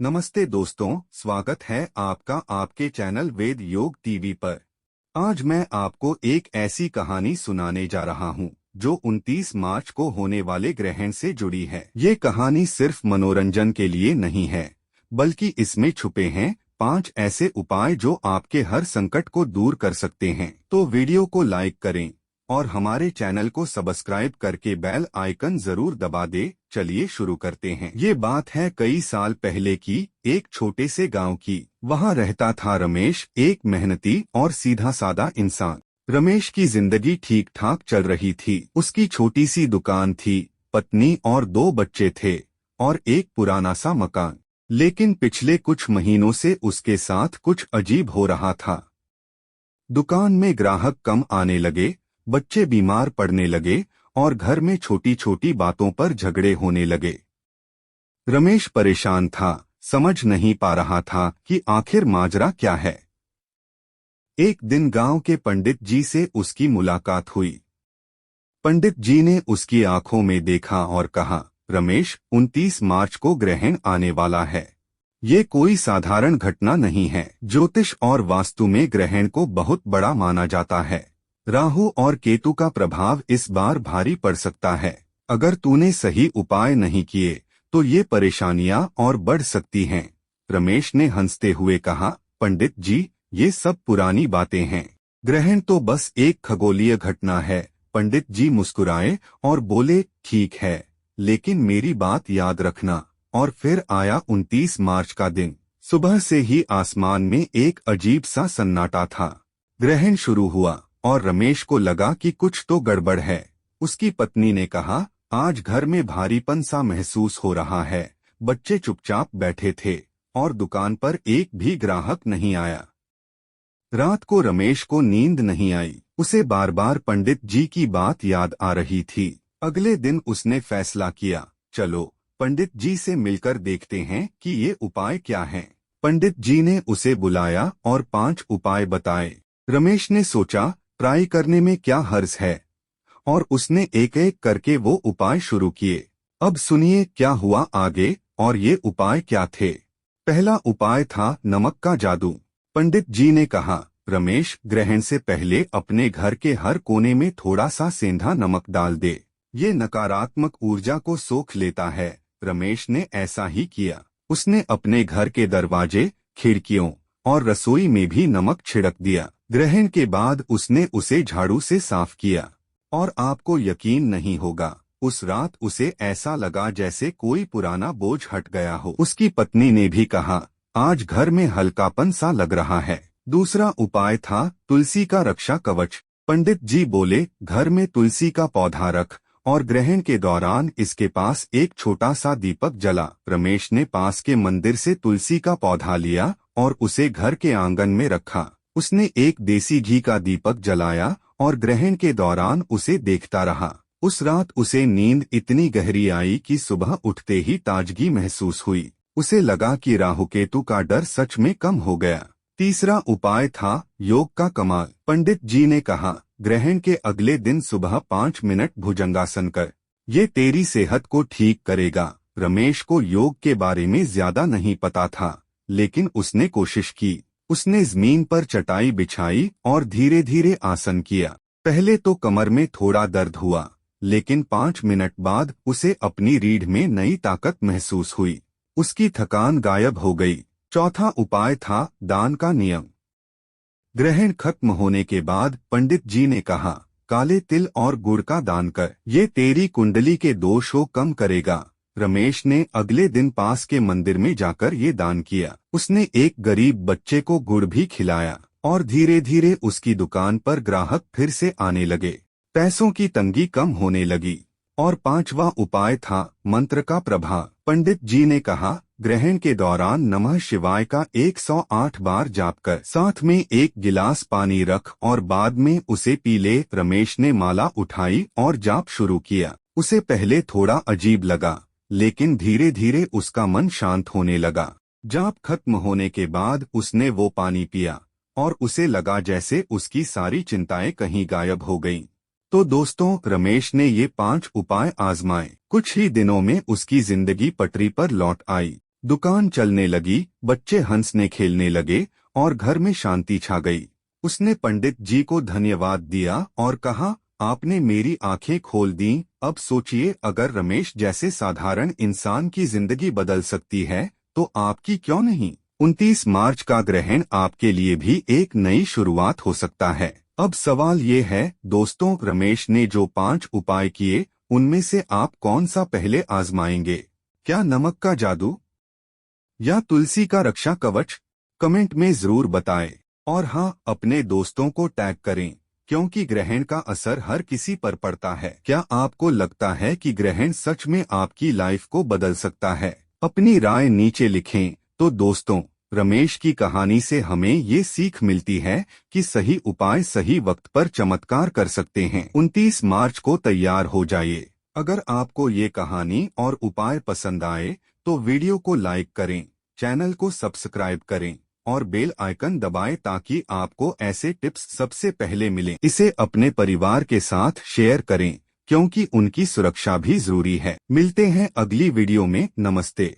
नमस्ते दोस्तों, स्वागत है आपका आपके चैनल वेद योग टीवी पर। आज मैं आपको एक ऐसी कहानी सुनाने जा रहा हूँ जो 29 मार्च को होने वाले ग्रहण से जुड़ी है। ये कहानी सिर्फ मनोरंजन के लिए नहीं है, बल्कि इसमें छुपे हैं 5 ऐसे उपाय जो आपके हर संकट को दूर कर सकते हैं। तो वीडियो को लाइक करें और हमारे चैनल को सब्सक्राइब करके बेल आइकन जरूर दबा दे। चलिए शुरू करते हैं। ये बात है कई साल पहले की, एक छोटे से गांव की। वहाँ रहता था रमेश, एक मेहनती और सीधा साधा इंसान। रमेश की जिंदगी ठीक ठाक चल रही थी। उसकी छोटी सी दुकान थी, पत्नी और 2 बच्चे थे और एक पुराना सा मकान। लेकिन पिछले कुछ महीनों से उसके साथ कुछ अजीब हो रहा था। दुकान में ग्राहक कम आने लगे, बच्चे बीमार पड़ने लगे और घर में छोटी छोटी बातों पर झगड़े होने लगे। रमेश परेशान था, समझ नहीं पा रहा था कि आखिर माजरा क्या है। एक दिन गांव के पंडित जी से उसकी मुलाकात हुई। पंडित जी ने उसकी आंखों में देखा और कहा, रमेश, 29 मार्च को ग्रहण आने वाला है। ये कोई साधारण घटना नहीं है। ज्योतिष और वास्तु में ग्रहण को बहुत बड़ा माना जाता है। राहु और केतु का प्रभाव इस बार भारी पड़ सकता है। अगर तूने सही उपाय नहीं किए तो ये परेशानियां और बढ़ सकती हैं। रमेश ने हंसते हुए कहा, पंडित जी, ये सब पुरानी बातें हैं। ग्रहण तो बस एक खगोलीय घटना है। पंडित जी मुस्कुराए और बोले, ठीक है, लेकिन मेरी बात याद रखना। और फिर आया 29 मार्च का दिन। सुबह से ही आसमान में एक अजीब सा सन्नाटा था। ग्रहण शुरू हुआ और रमेश को लगा कि कुछ तो गड़बड़ है। उसकी पत्नी ने कहा, आज घर में भारीपन सा महसूस हो रहा है। बच्चे चुपचाप बैठे थे और दुकान पर एक भी ग्राहक नहीं आया। रात को रमेश को नींद नहीं आई। उसे बार बार पंडित जी की बात याद आ रही थी। अगले दिन उसने फैसला किया, चलो पंडित जी से मिलकर देखते हैं कि ये उपाय क्या हैं। पंडित जी ने उसे बुलाया और 5 उपाय बताए। रमेश ने सोचा, ट्राई करने में क्या हर्ज है, और उसने एक एक करके वो उपाय शुरू किए। अब सुनिए क्या हुआ आगे और ये उपाय क्या थे। पहला उपाय था नमक का जादू। पंडित जी ने कहा, रमेश, ग्रहण से पहले अपने घर के हर कोने में थोड़ा सा सेंधा नमक डाल दे। ये नकारात्मक ऊर्जा को सोख लेता है। रमेश ने ऐसा ही किया। उसने अपने घर के दरवाजे, खिड़कियों और रसोई में भी नमक छिड़क दिया। ग्रहण के बाद उसने उसे झाड़ू से साफ किया और आपको यकीन नहीं होगा, उस रात उसे ऐसा लगा जैसे कोई पुराना बोझ हट गया हो। उसकी पत्नी ने भी कहा, आज घर में हल्कापन सा लग रहा है। दूसरा उपाय था तुलसी का रक्षा कवच। पंडित जी बोले, घर में तुलसी का पौधा रख और ग्रहण के दौरान इसके पास एक छोटा सा दीपक जला। रमेश ने पास के मंदिर से तुलसी का पौधा लिया और उसे घर के आंगन में रखा। उसने एक देसी घी का दीपक जलाया और ग्रहण के दौरान उसे देखता रहा। उस रात उसे नींद इतनी गहरी आई कि सुबह उठते ही ताजगी महसूस हुई। उसे लगा कि राहु केतु का डर सच में कम हो गया। तीसरा उपाय था योग का कमाल। पंडित जी ने कहा, ग्रहण के अगले दिन सुबह 5 मिनट भुजंगासन कर, ये तेरी सेहत को ठीक करेगा। रमेश को योग के बारे में ज्यादा नहीं पता था, लेकिन उसने कोशिश की। उसने जमीन पर चटाई बिछाई और धीरे धीरे आसन किया। पहले तो कमर में थोड़ा दर्द हुआ, लेकिन 5 मिनट बाद उसे अपनी रीढ़ में नई ताकत महसूस हुई। उसकी थकान गायब हो गई। चौथा उपाय था दान का नियम। ग्रहण खत्म होने के बाद पंडित जी ने कहा, काले तिल और गुड़ का दान कर, ये तेरी कुंडली के दोष को कम करेगा। रमेश ने अगले दिन पास के मंदिर में जाकर ये दान किया। उसने एक गरीब बच्चे को गुड़ भी खिलाया और धीरे धीरे उसकी दुकान पर ग्राहक फिर से आने लगे। पैसों की तंगी कम होने लगी। और 5वां उपाय था मंत्र का प्रभाव। पंडित जी ने कहा, ग्रहण के दौरान नमः शिवाय का 108 बार जाप कर, साथ में एक गिलास पानी रख और बाद में उसे पी ले। रमेश ने माला उठाई और जाप शुरू किया। उसे पहले थोड़ा अजीब लगा, लेकिन धीरे धीरे उसका मन शांत होने लगा। जाप खत्म होने के बाद उसने वो पानी पिया और उसे लगा जैसे उसकी सारी चिंताएं कहीं गायब हो गईं। तो दोस्तों, रमेश ने ये 5 उपाय आजमाए। कुछ ही दिनों में उसकी जिंदगी पटरी पर लौट आई। दुकान चलने लगी, बच्चे हंसने खेलने लगे और घर में शांति छा गई। उसने पंडित जी को धन्यवाद दिया और कहा, आपने मेरी आंखें खोल दी। अब सोचिए, अगर रमेश जैसे साधारण इंसान की जिंदगी बदल सकती है तो आपकी क्यों नहीं। 29 मार्च का ग्रहण आपके लिए भी एक नई शुरुआत हो सकता है। अब सवाल ये है दोस्तों, रमेश ने जो 5 उपाय किए उनमें से आप कौन सा पहले आजमाएंगे? क्या नमक का जादू या तुलसी का रक्षा कवच? कमेंट में जरूर बताएं। और हाँ, अपने दोस्तों को टैग करें, क्योंकि ग्रहण का असर हर किसी पर पड़ता है। क्या आपको लगता है कि ग्रहण सच में आपकी लाइफ को बदल सकता है? अपनी राय नीचे लिखें। तो दोस्तों, रमेश की कहानी से हमें ये सीख मिलती है कि सही उपाय सही वक्त पर चमत्कार कर सकते हैं। 29 मार्च को तैयार हो जाइए। अगर आपको ये कहानी और उपाय पसंद आए तो वीडियो को लाइक करें, चैनल को सब्सक्राइब करें और बेल आइकन दबाएं ताकि आपको ऐसे टिप्स सबसे पहले मिलें। इसे अपने परिवार के साथ शेयर करें, क्योंकि उनकी सुरक्षा भी जरूरी है। मिलते हैं अगली वीडियो में। नमस्ते।